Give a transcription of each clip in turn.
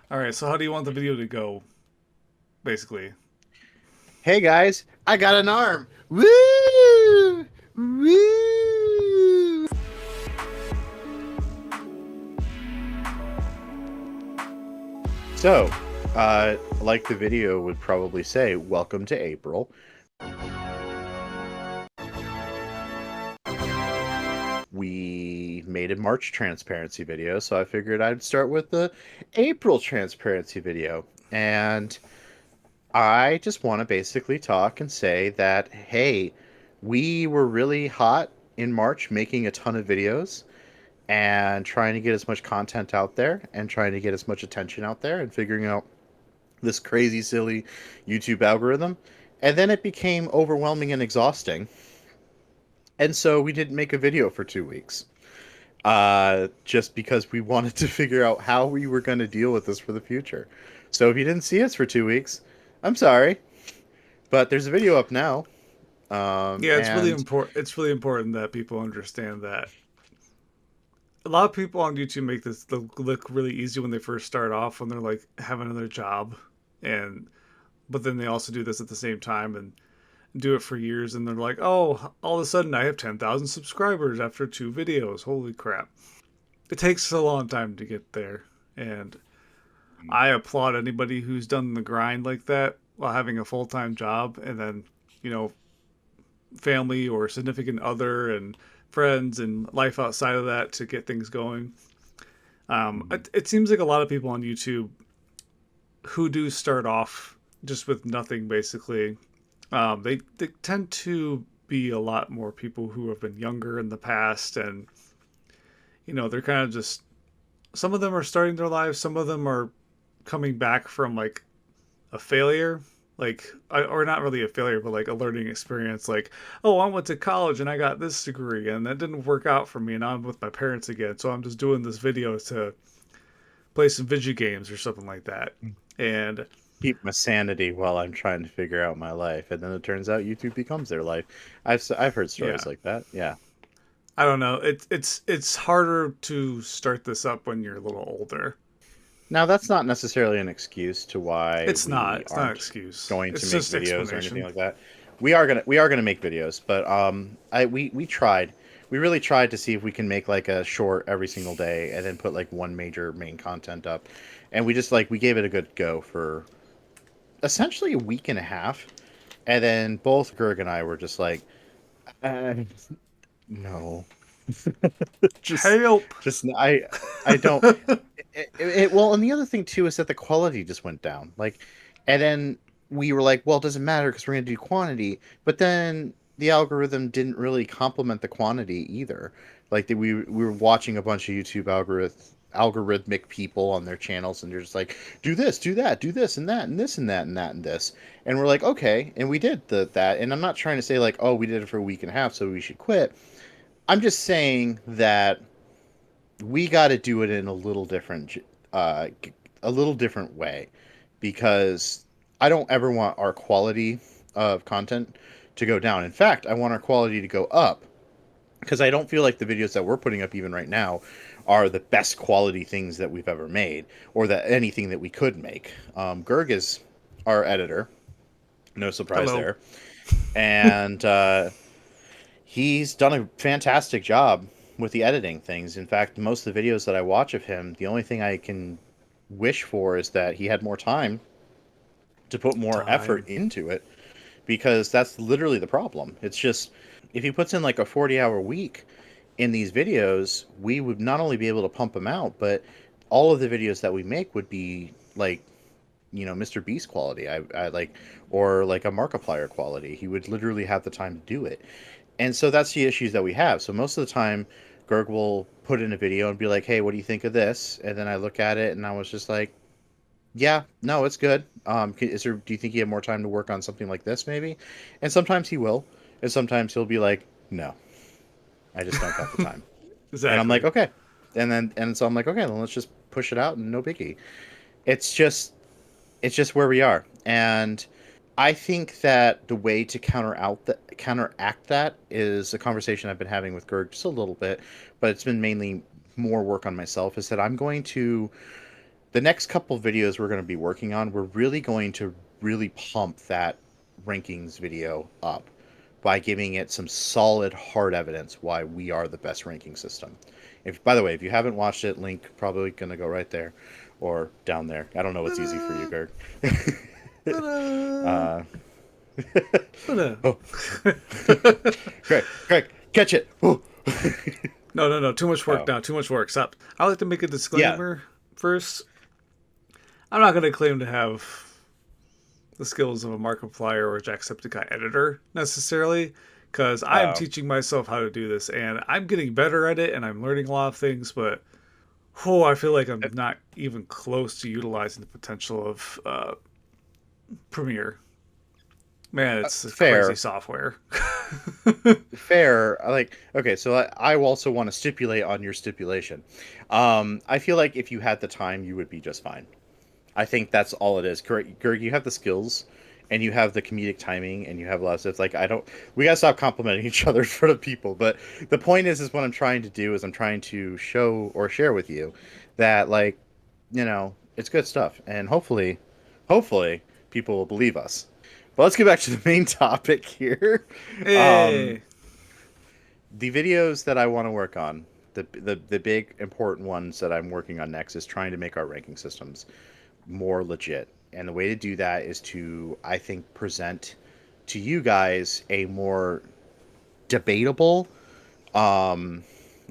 All right, so how do you want the video to go, basically? Hey guys, I got an arm. Woo! Woo! So, like the video would probably say, welcome to April. We made a March transparency video, so I figured I'd start with the April transparency video. And I just want to basically talk and say that, hey, we were really hot in March making a ton of videos and trying to get as much content out there and trying to get as much attention out there and figuring out this crazy, silly YouTube algorithm. And then it became overwhelming and exhausting. And so we didn't make a video for 2 weeks. Just because we wanted to figure out how we were going to deal with this for the future. So if you didn't see us for 2 weeks, I'm sorry, but there's a video up now. Yeah, it's really And important. It's really important that people understand that a lot of people on YouTube make this look really easy when they first start off, when they're like having another job, and but then they also do this at the same time and do it for years, and they're like, oh, all of a sudden I have 10,000 subscribers after 2 videos. Holy crap! It takes a long time to get there, and I applaud anybody who's done the grind like that while having a full time job, and then you know family or significant other and friends and life outside of that to get things going. It seems like a lot of people on YouTube who do start off just with nothing, basically, they tend to be a lot more people who have been younger in the past, and they're kind of just, some of them are starting their lives, some of them are coming back from like a failure, or not really a failure, but like a learning experience. Like, oh, I went to college and I got this degree and that didn't work out for me, and now I'm with my parents again, so I'm just doing this video to play some video games or something like that. And keep my sanity while I'm trying to figure out my life. And then it turns out YouTube becomes their life. I've heard yeah, stories like that. Yeah. I don't know. It's harder to start this up when you're a little older. Now that's not necessarily an excuse to why It's not. we It's not an aren't excuse. going to It's make just videos or anything explanation. like that. We are gonna make videos, but we tried. We really tried to see if we can make like a short every single day and then put like one major main content up. And we just we gave it a good go for essentially a week and a half. And then both Gerg and I were just like, uh, no. just Help. just I don't well, and the other thing too is that the quality just went down. And then we were like, well, it doesn't matter because we're going to do quantity. But then the algorithm didn't really complement the quantity either. We were watching a bunch of YouTube algorithmic people on their channels, and they're just like, do this, do that, do this and that and this and that and that and this. And we're like, okay, and we did that. And I'm not trying to say like, oh, we did it for a week and a half, so we should quit. I'm just saying that we got to do it in uh, a little different way, because I don't ever want our quality of content to go down. In fact, I want our quality to go up, because I don't feel like the videos that we're putting up even right now are the best quality things that we've ever made, or that anything that we could make. Gerg is our editor, no surprise Hello. there, and he's done a fantastic job with the editing things. In fact, most of the videos that I watch of him, the only thing I can wish for is that he had more time to put more effort Time. into it, because that's literally the problem. It's just, if he puts in like a 40-hour week in these videos, we would not only be able to pump them out, but all of the videos that we make would be like, Mr. Beast quality. I like, or like a Markiplier quality. He would literally have the time to do it. And so that's the issues that we have. So most of the time, Gerg will put in a video and be like, "Hey, what do you think of this?" And then I look at it and I was just like, "Yeah, no, it's good. Is there? Do you think you have more time to work on something like this, maybe?" And sometimes he will, and sometimes he'll be like, "No, I just don't got the time." And I'm like, Exactly. "Okay." And so I'm like, "Okay, then let's just push it out and no biggie." It's just it's just where we are. And I think that the way to counteract that is a conversation I've been having with Gerg just a little bit, but it's been mainly more work on myself. Is that I'm going to the next couple videos we're going to be working on, we're really going to really pump that rankings video up by giving it some solid hard evidence why we are the best ranking system. If, by the way, if you haven't watched it, link probably going to go right there or down there. I don't know what's easy for you, Ta-da! Gerg. Ta-da! uh, Ta-da! oh, Greg, catch it. No. Too much work Oh, now. Too much work. Stop. I like to make a yeah. disclaimer first. I'm not going to claim to have the skills of a Markiplier or a Jacksepticeye editor necessarily, because I am Oh, teaching myself how to do this, and I'm getting better at it, and I'm learning a lot of things. But I feel like I'm not even close to utilizing the potential of Premiere. Man, it's a crazy fair. software. Fair. Like, okay, so I also want to stipulate on your stipulation. I feel like if you had the time, you would be just fine. I think that's all it is. Gerg, you have the skills, and you have the comedic timing, and you have a lot of stuff. Like, I don't. We gotta stop complimenting each other in front of people. But the point is what I'm trying to do is I'm trying to show or share with you that, like, it's good stuff, and hopefully, people will believe us. But let's get back to the main topic here. Um, Hey. the videos that I want to work on, the big important ones that I'm working on next is trying to make our ranking systems more legit. And the way to do that is to, I think, present to you guys a more debatable, um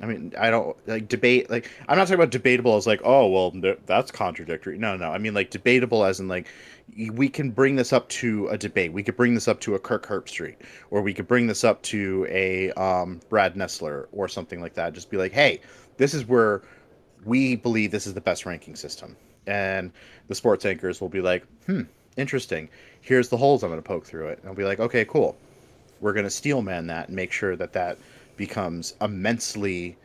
I don't like debate, like, I'm not talking about debatable as like, oh well, that's contradictory. No, I mean like debatable as in like we can bring this up to a debate. We could bring this up to a Kirk Herbstreit, or we could bring this up to a Brad Nessler or something like that. Just be like, hey, this is where we believe this is the best ranking system. And the sports anchors will be like, interesting. Here's the holes I'm going to poke through it. And I'll be like, okay, cool. We're going to steelman that and make sure that that becomes immensely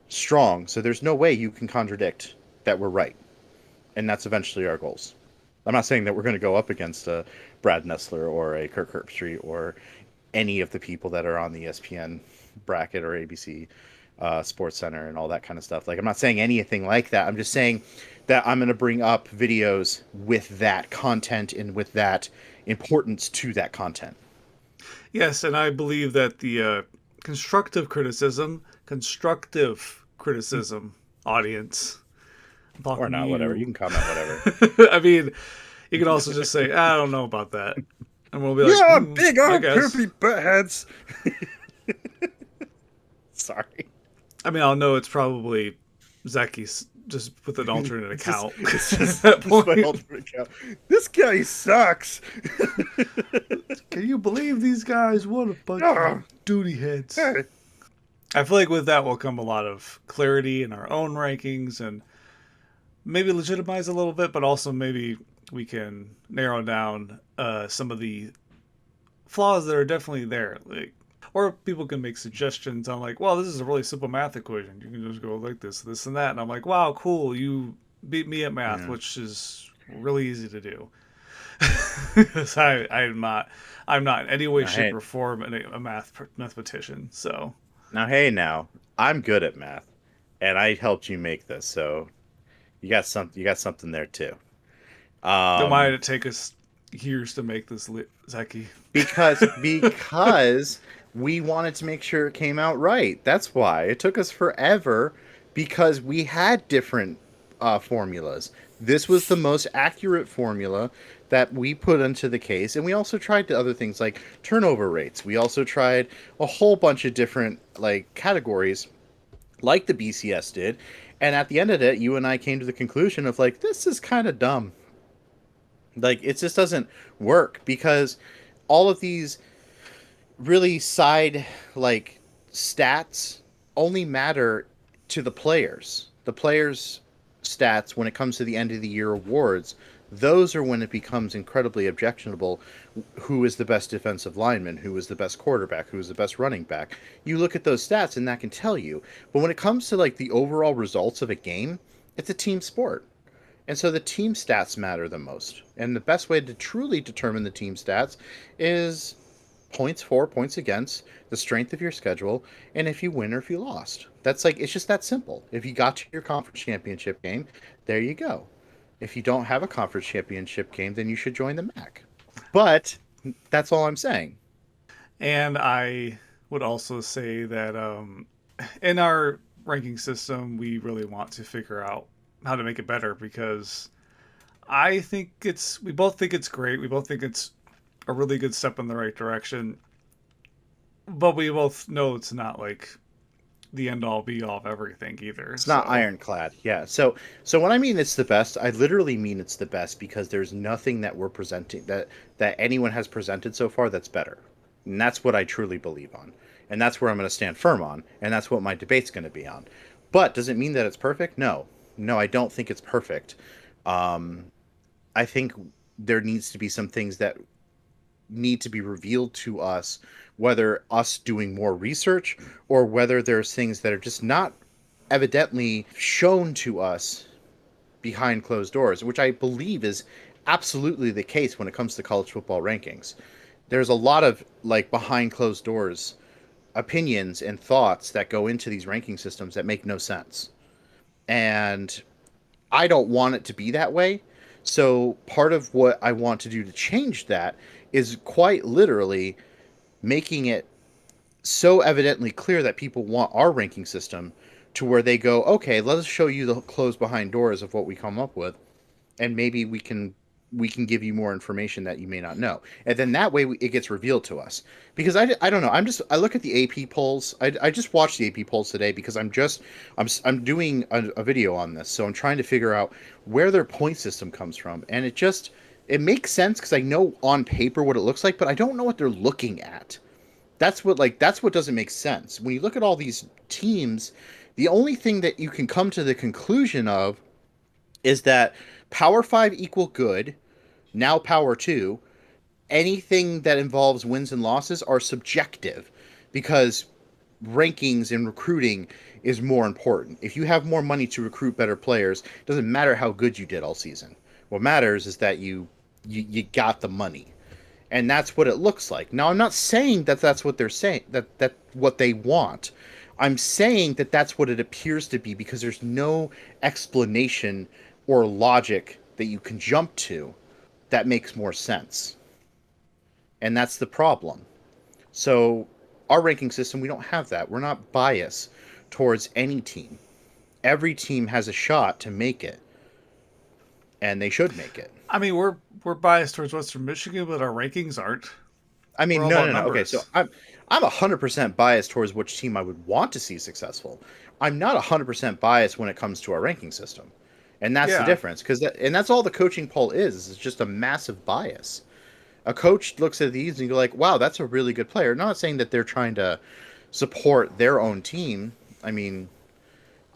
strong. So there's no way you can contradict that we're right. And that's eventually our goals. I'm not saying that we're going to go up against a Brad Nessler or a Kirk Herbstreit or any of the people that are on the ESPN bracket or ABC Sports Center and all that kind of stuff. Like, I'm not saying anything like that. I'm just saying that I'm going to bring up videos with that content and with that importance to that content. Yes, and I believe that the constructive criticism audience. I'm Or talking to not, whatever. You you. can comment whatever. I mean, you can also just say, I don't know about that. And we'll be like, Yeah, big I old guess. poopy buttheads. Sorry. I mean, I'll know it's probably Zecki's just with an alternate It's just, account it's at just, that just my point. ultimate account. This guy sucks. Can you believe these guys? What a bunch Oh, of Doodie Heads. hey. I feel like with that will come a lot of clarity in our own rankings and maybe legitimize a little bit, but also maybe we can narrow down some of the flaws that are definitely there. Like, or people can make suggestions on like, well, this is a really simple math equation. You can just go like this, and that. And I'm like, wow, cool. You beat me at math, Yeah. which is really easy to do. Because I'm not in any way, Now, shape, hey, or form a mathematician. So now, I'm good at math, and I helped you make this, so you got something there too. don't mind Um, it take us years to make this, Zeki. because we wanted to make sure it came out right. That's why it took us forever, because we had different formulas. This was the most accurate formula that we put into the case, and we also tried other things like turnover rates. We also tried a whole bunch of different like categories, like the BCS did. And at the end of it, you and I came to the conclusion of like, this is kind of dumb. Like, it just doesn't work because all of these really side like stats only matter to the players. The players' stats when it comes to the end of the year awards, those are when it becomes incredibly objectionable. Who is the best defensive lineman? Who is the best quarterback? Who is the best running back? You look at those stats and that can tell you. But when it comes to like the overall results of a game, it's a team sport. And so the team stats matter the most. And the best way to truly determine the team stats is points for, points against, the strength of your schedule, and if you win or if you lost. That's like, it's just that simple. If you got to your conference championship game, there you go. If you don't have a conference championship game, then you should join the MAC. But that's all I'm saying. And I would also say that in our ranking system, we really want to figure out how to make it better because I think we both think it's great. We both think it's a really good step in the right direction. But we both know it's not like the end all be all of everything either. It's not So, ironclad. Yeah. So when I mean it's the best, I literally mean it's the best because there's nothing that we're presenting that anyone has presented so far that's better. And that's what I truly believe on. And that's where I'm going to stand firm on, and that's what my debate's going to be on. But does it mean that it's perfect? No. No, I don't think it's perfect. Um I think there needs to be some things that need to be revealed to us, whether us doing more research or whether there's things that are just not evidently shown to us behind closed doors, which I believe is absolutely the case when it comes to college football rankings. There's a lot of like behind closed doors opinions and thoughts that go into these ranking systems that make no sense. And I don't want it to be that way. So part of what I want to do to change that is quite literally making it so evidently clear that people want our ranking system to where they go, okay, let us show you the closed behind doors of what we come up with, and maybe we can give you more information that you may not know, and then that way it gets revealed to us. Because I don't know, I look at the AP polls. I just watched the AP polls today because I'm doing a video on this, so I'm trying to figure out where their point system comes from, and it makes sense because I know on paper what it looks like, but I don't know what they're looking at. That's what doesn't make sense. When you look at all these teams, the only thing that you can come to the conclusion of is that Power 5 equal good, now Power 2, anything that involves wins and losses are subjective because rankings and recruiting is more important. If you have more money to recruit better players, it doesn't matter how good you did all season. What matters is that you got the money, and that's what it looks like. Now, I'm not saying that that's what they're saying, that what they want. I'm saying that that's what it appears to be because there's no explanation or logic that you can jump to that makes more sense. And that's the problem. So, our ranking system, we don't have that. We're not biased towards any team. Every team has a shot to make it, and they should make it. I mean, we're biased towards Western Michigan, but our rankings aren't. I We're mean, all no, about no, no. Okay, so numbers. I'm 100% biased towards which team I would want to see successful. I'm not 100% biased when it comes to our ranking system, and that's the Yeah, difference. And that's all the coaching poll is. It's just a massive bias. A coach looks at these and you're like, wow, that's a really good player. Not saying that they're trying to support their own team. I mean,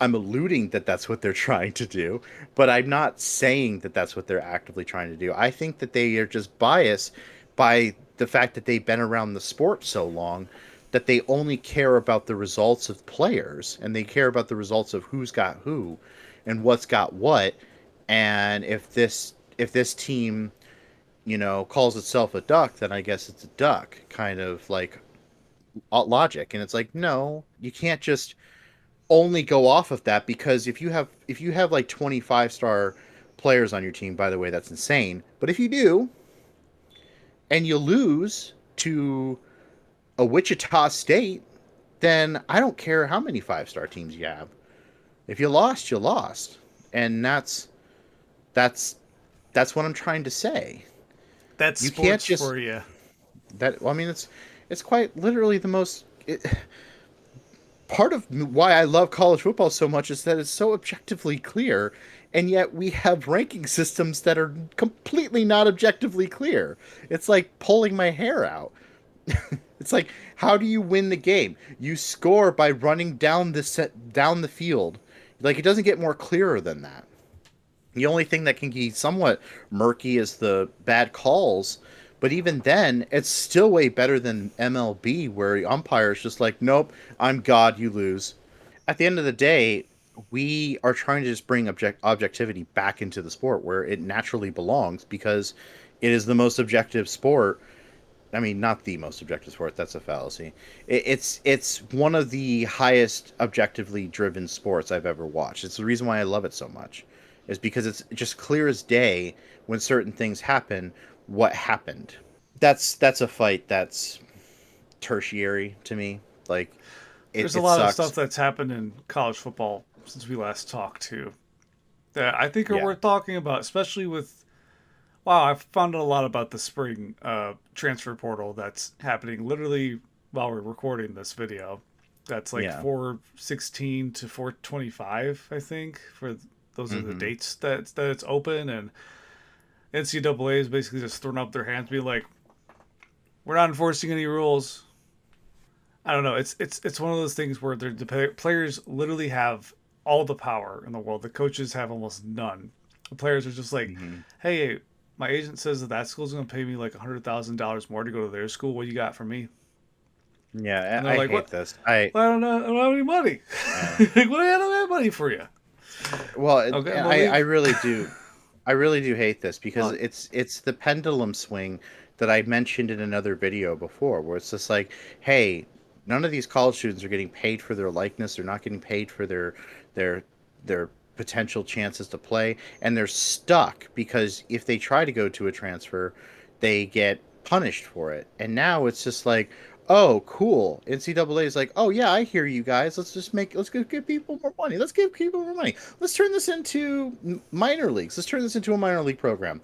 I'm alluding that that's what they're trying to do, but I'm not saying that that's what they're actively trying to do. I think that they are just biased by the fact that they've been around the sport so long that they only care about the results of players and they care about the results of who's got who and what's got what. And if this team, calls itself a duck, then I guess it's a duck, kind of like logic. And it's like, no, you can't just only go off of that because if you have like 25-star players on your team, by the way, that's insane. But if you do and you lose to a Wichita State, then I don't care how many 5-star teams you have. If you lost, you lost. And that's that's what I'm trying to say. that's You can't sports just for you. that well, I mean it's quite literally the most part of why I love college football so much is that it's so objectively clear, and yet we have ranking systems that are completely not objectively clear. It's like pulling my hair out. It's like, how do you win the game? You score by running down the field. Like, it doesn't get more clearer than that. The only thing that can be somewhat murky is the bad calls, but even then, it's still way better than MLB, where the umpire is just like, nope, I'm God, you lose. At the end of the day, we are trying to just bring objectivity back into the sport where it naturally belongs because it is the most objective sport. I mean, not the most objective sport. That's a fallacy. It's one of the highest objectively driven sports I've ever watched. It's the reason why I love it so much. is because it's just clear as day when certain things happen what happened. That's a fight that's tertiary to me. Like There's a it lot of stuff sucks. that's happened in college football since we last talked too that I think are Yeah. worth talking about, especially with. Wow, I've found out a lot about the spring transfer portal that's happening literally while we're recording this video. That's like Yeah. 4/16 to 4/25, I think. For those are the Mhm. dates that it's open, and NCAA is basically just throwing up their hands, being like, "We're not enforcing any rules." I don't know. It's one of those things where the players literally have all the power in the world. The coaches have almost none. The players are just like, Mhm. "Hey, my agent says that school's going to pay me like $100,000 more to go to their school. What you got for me?" Yeah, And they're I like, hate "What? this. Well, I don't have any money. Yeah. Like, what? I don't have money for you." Well, Okay, I'm gonna I leave. really do. I really do hate this because Well, it's the pendulum swing that I mentioned in another video before, where it's just like, hey, none of these college students are getting paid for their likeness. They're not getting paid for their their potential chances to play, and they're stuck because if they try to go to a transfer, they get punished for it. And now it's just like, oh, cool. NCAA is like, oh yeah, I hear you guys. Let's give people more money. Let's give people more money. Let's turn this into minor leagues. Let's turn this into a minor league program.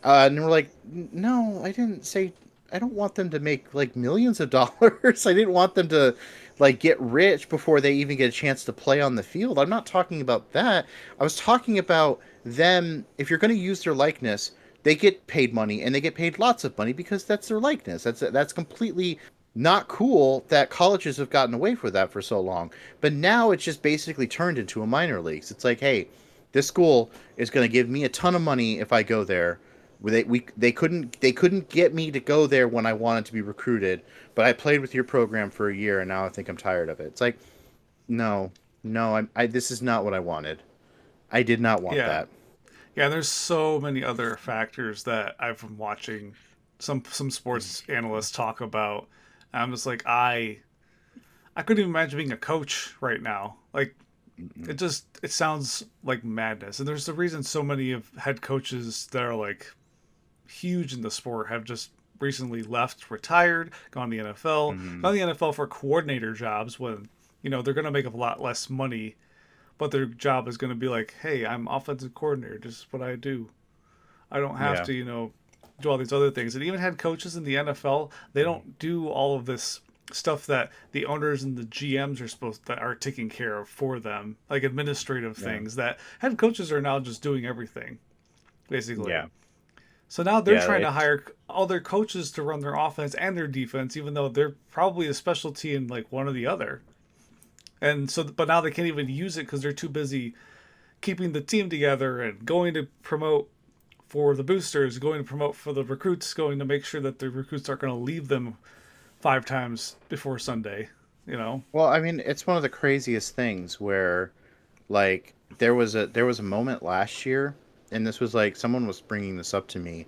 And we're like, no, I didn't say. I don't want them to make like millions of dollars. I didn't want them to like get rich before they even get a chance to play on the field. I'm not talking about that. I was talking about them. If you're going to use their likeness, they get paid money and they get paid lots of money because that's their likeness. That's completely not cool that colleges have gotten away with that for so long. But now it's just basically turned into a minor leagues. It's like, hey, this school is going to give me a ton of money if I go there. They couldn't get me to go there when I wanted to be recruited, but I played with your program for a year and now I think I'm tired of it. It's like, no, no, I this is not what I wanted. I did not want yeah, that. yeah. There's so many other factors that I've been watching some sports analysts talk about. I'm just like, I couldn't even imagine being a coach right now. Like, it sounds like madness. And there's a reason so many of head coaches that are like huge in the sport have just recently left, retired, gone to the NFL, Mm-hmm. gone to the NFL for coordinator jobs when, they're going to make a lot less money, but their job is going to be like, hey, I'm offensive coordinator. This is what I do. I don't have Yeah. to, do all these other things. And even head coaches in the NFL, they don't do all of this stuff that the owners and the GMs are supposed that are taking care of for them, like administrative Yeah. things that head coaches are now just doing everything, basically. Yeah. So now they're Yeah. trying to It's hire all their coaches to run their offense and their defense, even though they're probably a specialty in like one or the other. And so, but now they can't even use it because they're too busy keeping the team together and going to promote for the boosters, going to promote for the recruits, going to make sure that the recruits aren't going to leave them 5 times before Sunday. You know? well, I mean, it's one of the craziest things where like there was a moment last year, and this was like someone was bringing this up to me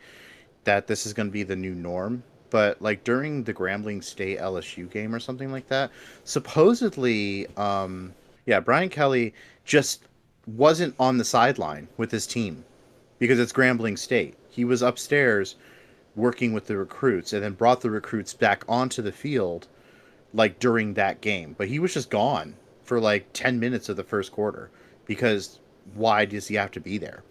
that this is going to be the new norm. But like during the Grambling State LSU game or something like that, supposedly, yeah, Brian Kelly just wasn't on the sideline with his team because it's Grambling State. He was upstairs working with the recruits and then brought the recruits back onto the field like during that game. But he was just gone for like 10 minutes of the first quarter because why does he have to be there?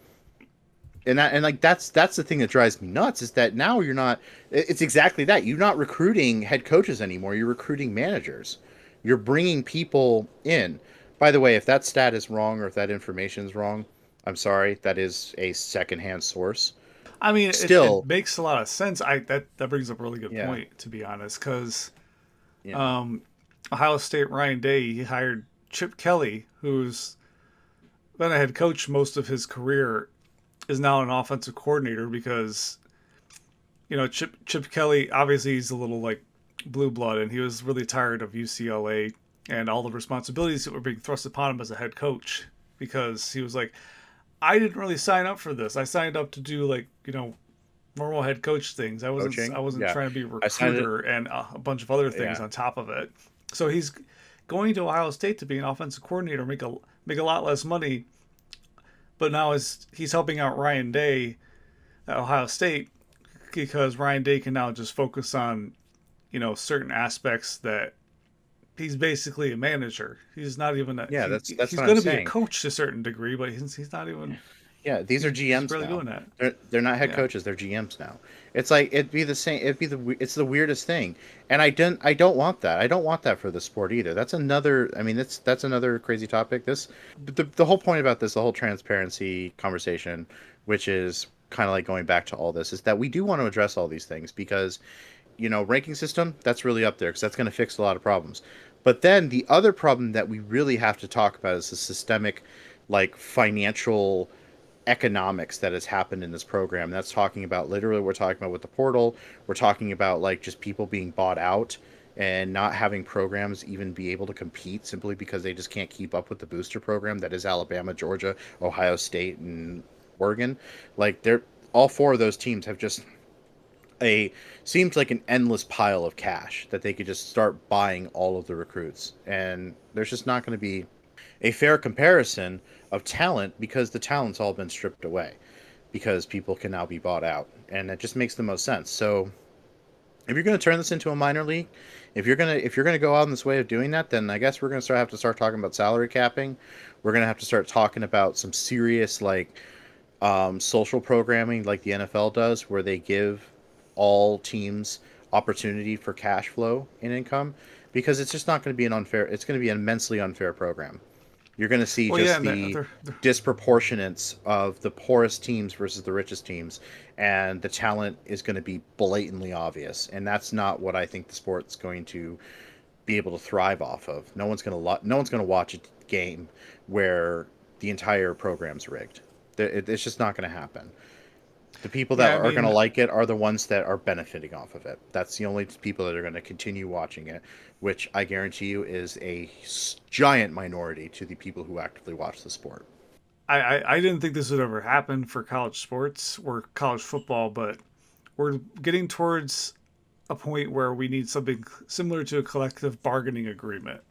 And like that's the thing that drives me nuts is that now you're not it's exactly that. You're not recruiting head coaches anymore. You're recruiting managers. You're bringing people in. By the way, if that stat is wrong or if that information is wrong, I'm sorry. That is a secondhand source. I mean, it Still, makes a lot of sense. That brings up a really good yeah. point, to be honest, because Yeah. um, Ohio State Ryan Day he hired Chip Kelly, who's been a head coach most of his career, is now an offensive coordinator because Chip Kelly obviously he's a little like blue blood, and he was really tired of UCLA and all the responsibilities that were being thrust upon him as a head coach because he was like, I didn't really sign up for this. I signed up to do like normal head coach things. I Coaching. wasn't Yeah. trying to be a I signed it. recruiter and a bunch of other things Yeah. on top of it. So he's going to Ohio State to be an offensive coordinator, make a lot less money, but now he's helping out Ryan Day at Ohio State because Ryan Day can now just focus on certain aspects that he's basically a manager. He's not even Yeah, that's he's what I'm going to be a saying. coach to a certain degree, but he's not even Yeah, these are he's GMs barely now. doing that. They're not head Yeah. coaches. They're GMs now. It's like it'd be the same. It's the weirdest thing, and I don't want that. I don't want that for the sport either. That's another. I mean, that's another crazy topic. The whole point about this, the whole transparency conversation, which is kind of like going back to all this, is that we do want to address all these things because, ranking system, that's really up there because that's going to fix a lot of problems. But then the other problem that we really have to talk about is the systemic, like financial economics that has happened in this program. That's talking about literally we're talking about with the portal. We're talking about like just people being bought out and not having programs even be able to compete simply because they just can't keep up with the booster program that is Alabama, Georgia, Ohio State, and Oregon. Like they're all four of those teams have just a seems like an endless pile of cash that they could just start buying all of the recruits. And there's just not going to be a fair comparison of talent because the talent's all been stripped away because people can now be bought out. And it just makes the most sense. So if you're going to turn this into a minor league, if you're going to go out in this way of doing that, then I guess we're going to have to start talking about salary capping. We're going to have to start talking about some serious like social programming like the NFL does, where they give all teams opportunity for cash flow and income, because it's just not going to be an unfair. It's going to be an immensely unfair program. You're going to see Well, yeah, just and the disproportionance of the poorest teams versus the richest teams, and the talent is going to be blatantly obvious. And that's not what I think the sport's going to be able to thrive off of. No one's going to watch a game where the entire program's rigged. It's just not going to happen. The people that yeah. I are going to mean, like it are the ones that are benefiting off of it. That's the only people that are going to continue watching it, which I guarantee you is a giant minority to the people who actively watch the sport. I didn't think this would ever happen for college sports or college football, but we're getting towards a point where we need something similar to a collective bargaining agreement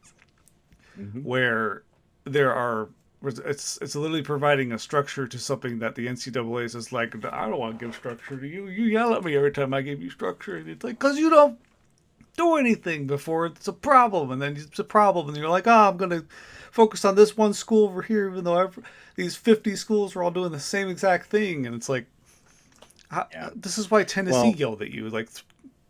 Mm-hmm. where there are it's literally providing a structure to something that the NCAA is like, I don't want to give structure to you. You yell at me every time I give you structure, and it's like, because you don't do anything before it's a problem, and then it's a problem, and you're like, oh, I'm gonna focus on this one school over here, even though these 50 schools are all doing the same exact thing, and it's like, Yeah. this is why Tennessee Well, yelled at you like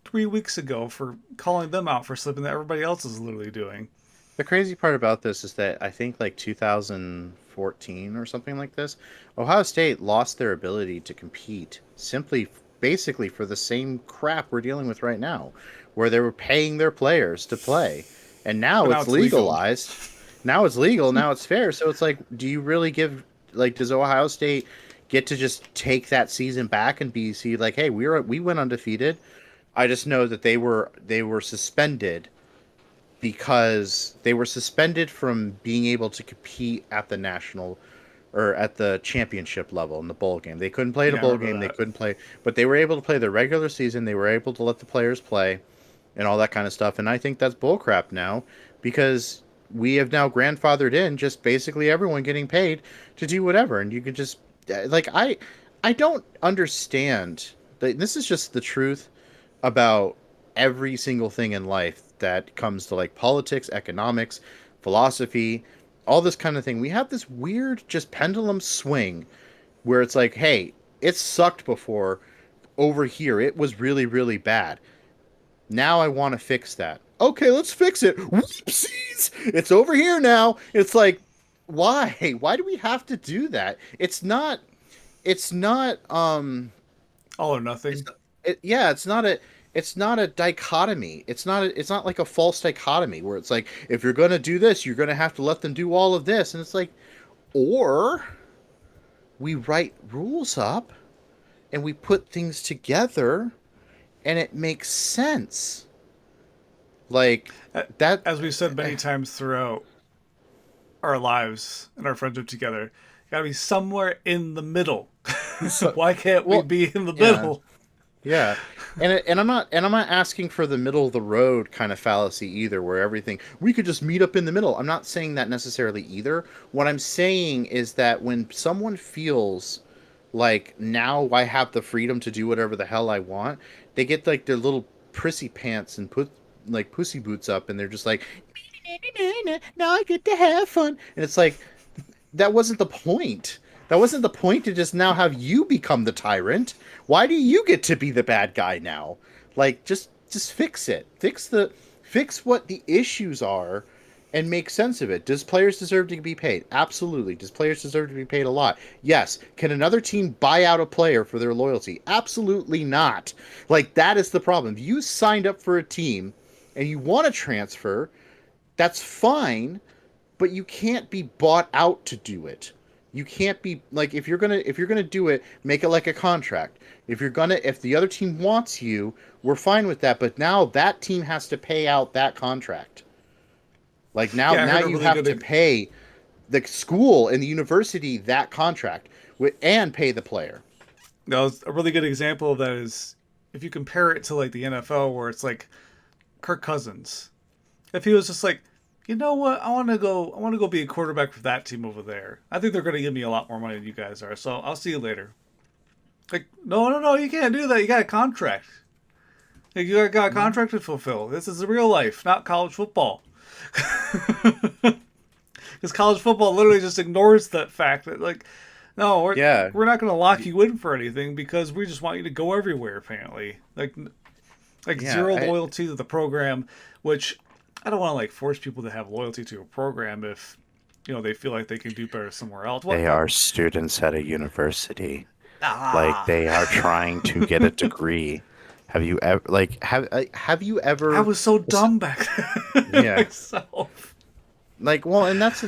3 weeks ago for calling them out for something that everybody else is literally doing. the crazy part about this is that I think like 2014 or something like this, Ohio State lost their ability to compete simply basically for the same crap we're dealing with right now, where they were paying their players to play. And now But now it's it's legal. legalized. Now it's legal, now it's fair. So it's like, do you really give like does Ohio State get to just take that season back and be see like, hey, we went undefeated. I just know that they were suspended because they were suspended from being able to compete at the national or at the championship level in the bowl game. They couldn't play the Yeah, I bowl remember game. They that. couldn't play, but they were able to play the regular season. They were able to let the players play and all that kind of stuff. And I think that's bullcrap now because we have now grandfathered in just basically everyone getting paid to do whatever. And you can just like I don't understand. This is just the truth about every single thing in life that comes to like politics, economics, philosophy, all this kind of thing. We have this weird just pendulum swing where it's like, hey, it sucked before. Over here, it was really, really bad. Now I want to fix that. Okay, let's fix it. Whoopsies! It's over here now. It's like, why? Why do we have to do that? It's not. It's not. All or It's nothing. yeah. It's not a. It's not a dichotomy. It's not. It's not like a false dichotomy where it's like if you're gonna do this, you're gonna have to let them do all of this, and it's like, or we write rules up and we put things together and it makes sense. Like that. As we've said many times throughout our lives and our friendship together, gotta be somewhere in the middle. So, Why can't we well, be in the yeah, middle? yeah. And I'm not asking for the middle of the road kind of fallacy either, where everything we could just meet up in the middle. I'm not saying that necessarily either. What I'm saying is that when someone feels like now I have the freedom to do whatever the hell I want, they get like their little prissy pants and put like pussy boots up, and they're just like, now I get to have fun, and it's like that wasn't the point. That wasn't the point to just now have you become the tyrant. Why do you get to be the bad guy now? Like just fix it. Fix what the issues are and make sense of it. Does players deserve to be paid? Absolutely. Does players deserve to be paid a lot? Yes. Can another team buy out a player for their loyalty? Absolutely not. Like that is the problem. If you signed up for a team and you want to transfer, that's fine, but you can't be bought out to do it. You can't be like if you're gonna do it, make it like a contract. If the other team wants you, we're fine with that. But now that team has to pay out that contract. Like now Yeah, I now heard a you really have good to pay the school and the university that contract and pay the player. no, a really good example of that is if you compare it to like the NFL, where it's like Kirk Cousins. If he was just like, you know what, I want to go be a quarterback for that team over there. I think they're going to give me a lot more money than you guys are, so I'll see you later. Like, no, no, no, you can't do that. You got a contract. Like, you got a contract to fulfill. This is real life, not college football. Because college football literally just ignores that fact that like, no, Yeah. we're not going to lock you in for anything because we just want you to go everywhere. Apparently, like Yeah. zero loyalty to the program, which I don't want to like force people to have loyalty to a program if they feel like they can do better somewhere else. They What? are students at a university. Like Ah, they are trying to get a degree. Have you ever have you I ever was so dumb back then yeah. myself. Like, well, and that's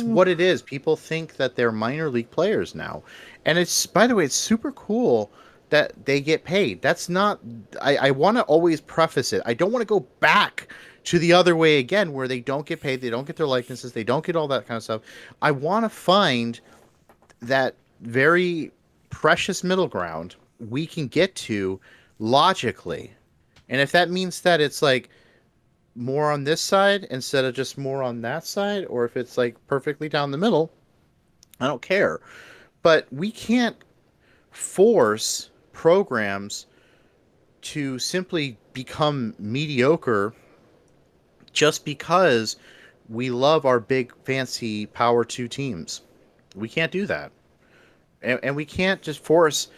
what it is. People think that they're minor league players now, and it's by the way, it's super cool that they get paid. That's not. I want to always preface it. I don't want to go back to the other way again, where they don't get paid, they don't get their likenesses, they don't get all that kind of stuff. I want to find that very precious middle ground we can get to logically, and if that means that it's like more on this side instead of just more on that side, or if it's like perfectly down the middle, I don't care. But we can't force programs to simply become mediocre just because we love our big fancy power two teams. We can't do that. And we can't just force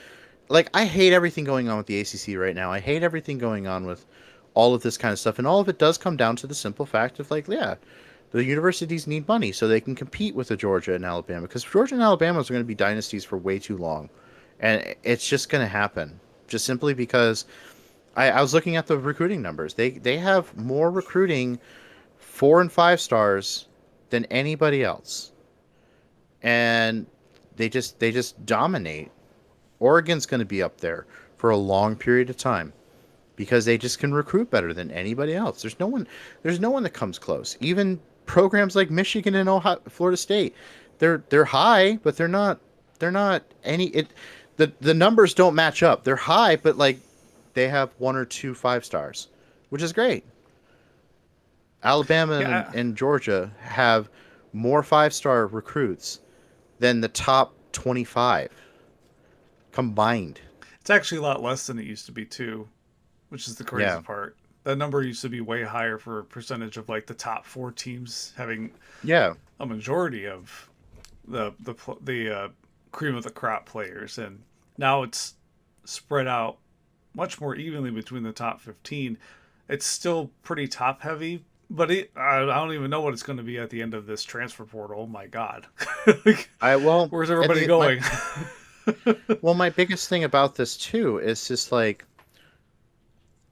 like I hate everything going on with the ACC right now. I hate everything going on with all of this kind of stuff, and all of it does come down to the simple fact of like, yeah, the universities need money so they can compete with the Georgia and Alabama because Georgia and Alabama are going to be dynasties for way too long, and it's just going to happen just simply because I was looking at the recruiting numbers. They have more recruiting 4 and 5 stars than anybody else, and they just dominate. Oregon's going to be up there for a long period of time because they just can recruit better than anybody else. There's no one that comes close. Even programs like Michigan and Ohio, Florida State, they're high, but they're not any it the numbers don't match up. They're high, but like they have 1 or 2 5 stars, which is great. Alabama and, Yeah, and Georgia have more 5 star recruits than the top 25 combined. it's actually a lot less than it used to be too, which is the crazy Yeah. part. That number used to be way higher for a percentage of like the top four teams having Yeah. a majority of the cream of the crop players, and now it's spread out much more evenly between the top 15. It's still pretty top heavy, but I don't even know what it's going to be at the end of this transfer portal. Oh my god, like, I well, where's and everybody my going? my biggest thing about this too is just like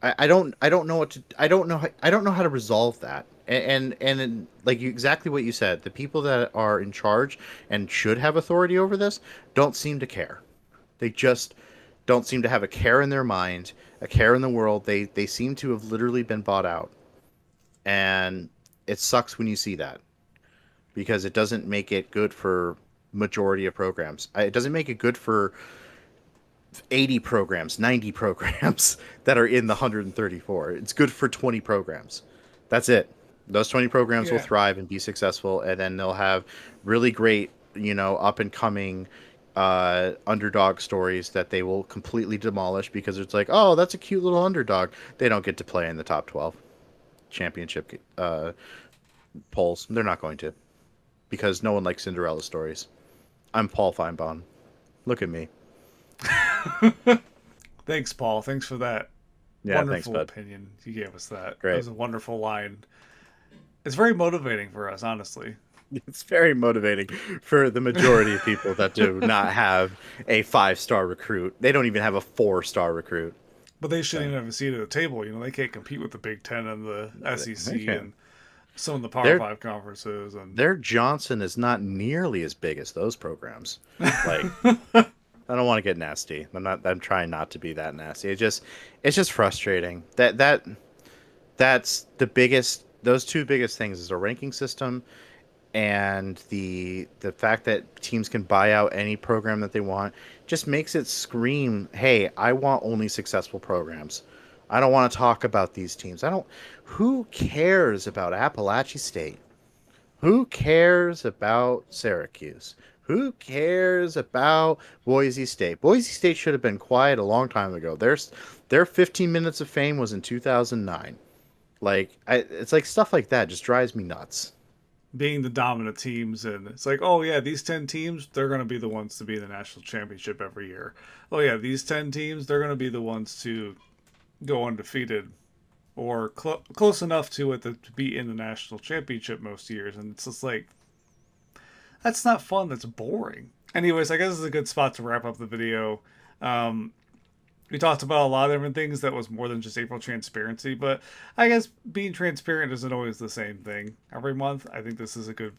I don't know what to I don't know how to resolve that. Like exactly what you said, the people that are in charge and should have authority over this don't seem to care. They just don't seem to have a care in their mind, a care in the world. They seem to have literally been bought out. And it sucks when you see that because it doesn't make it good for majority of programs. It doesn't make it good for 80 programs, 90 programs that are in the 134. It's good for 20 programs. That's it. Those 20 programs will Yeah. thrive and be successful, and then they'll have really great, up and coming underdog stories that they will completely demolish because it's like, oh, that's a cute little underdog. They don't get to play in the top 12 championship polls. They're not going to because no one likes Cinderella stories. I'm Paul Finebaum. Look at me. Thanks, Paul. Thanks for that Yeah, thanks, wonderful bud. opinion you gave us. That Great. was a wonderful line. It's very motivating for us, honestly. It's very motivating for the majority of people that do not have a 5-star recruit. They don't even have a 4-star recruit. But they shouldn't So, even have a seat at the table. They can't compete with the Big Ten and the they SEC can. and some of the Power Their Five conferences. And their Johnson is not nearly as big as those programs. Like, I don't want to get nasty. I'm trying not to be that nasty. It's just frustrating. That's the biggest. Those two biggest things is a ranking system and the fact that teams can buy out any program that they want just makes it scream, hey, I want only successful programs. I don't want to talk about these teams. I don't. Who cares about Appalachian State? Who cares about Syracuse? Who cares about Boise State? Boise State should have been quiet a long time ago. Their 15 minutes of fame was in 2009. It's like stuff like that just drives me nuts. being the dominant teams, and it's like, oh yeah, these 10 teams, they're going to be the ones to be in the national championship every year. Oh yeah, these 10 teams, they're going to be the ones to go undefeated or close enough to it to be in the national championship most years. And it's just like, that's not fun. That's boring. Anyways, I guess this is a good spot to wrap up the video. Um, we talked about a lot of different things that was more than just April transparency, but I guess being transparent isn't always the same thing every month. I think this is a good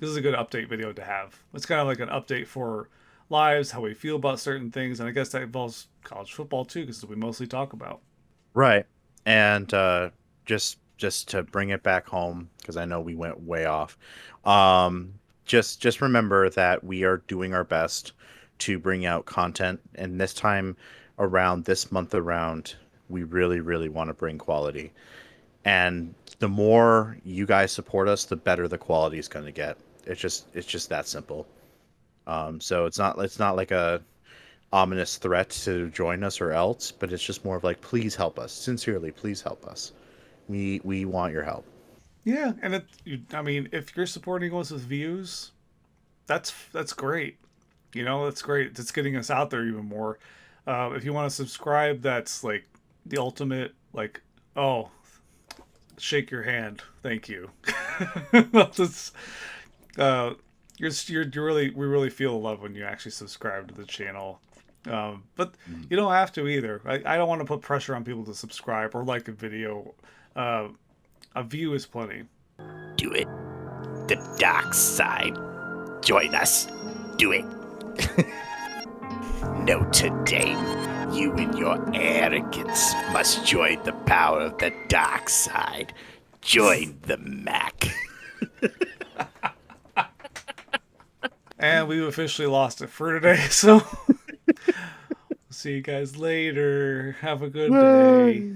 update video to have. It's kind of like an update for lives, how we feel about certain things, and I guess that involves college football too, because we mostly talk about. Right. And just to bring it back home, because I know we went way off. Um, just remember that we are doing our best to bring out content, and this month around, we really, really want to bring quality. And the more you guys support us, the better the quality is going to get. It's just that simple. So it's not like a ominous threat to join us or else, but it's just more of like, please help us. Sincerely, please help us. We want your help. Yeah, and I mean, if you're supporting us with views, that's great. That's great. It's getting us out there even more. If you want to subscribe, that's like the ultimate. Like, oh, shake your hand, thank you. That's, uh, you're really we really feel the love when you actually subscribe to the channel. But Mm. you don't have to either. I don't want to put pressure on people to subscribe or like a video. Uh, a view is plenty. Do it. The dark side. Join us. Do it. Notre Dame, you and your arrogance must join the power of the dark side. Join the Mac. And we've officially lost it for today. So see you guys later. Have a good day.